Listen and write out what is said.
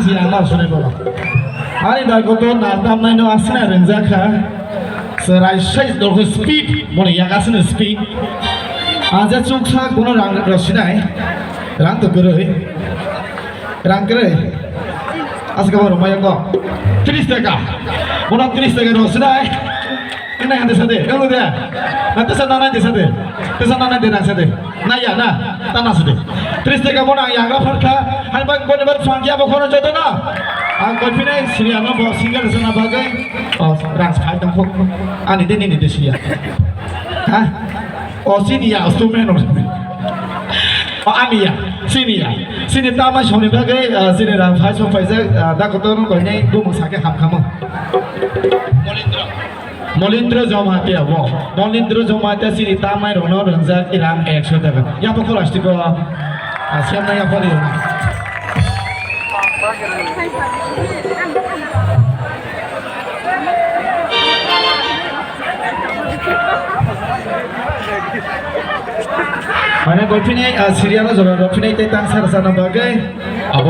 sih nama sunai bola. Hari dah kau tu nardam nai no asna renjaka. Serai size dulu speed, boleh ya kasih speed. Aja cuksa kono rang rosinai, rang tu keroi, rang keroi. Asal kau rumah yang kau, 30 taka, boleh 30 taka rosinai. Ini yang desa deh, kalau dia, nanti sana nanti desa deh, desa nanti desa deh, naya na, tanah sedih. 30 taka boleh yang apa kah? Hanya bang boleh berfangki apa kono jodoh na? Angkut pinai sini anak bawa singgah sana bagai, oh rang sekali tangkap, ani ini desi ya, hah? Oh sini ya, stumen orang. Oh ani ya, sini tamas orang bagai, sini rang faiz dah kotor orang ini dua masak ham kamu. Molindra Jomati abo, Molindra Jomati sini tamai orang ranjak irang 100 taka. Ya apa kalau astiko, siapa yang boleh? Mana golfini serialnya juga golfini tentang sarana bagai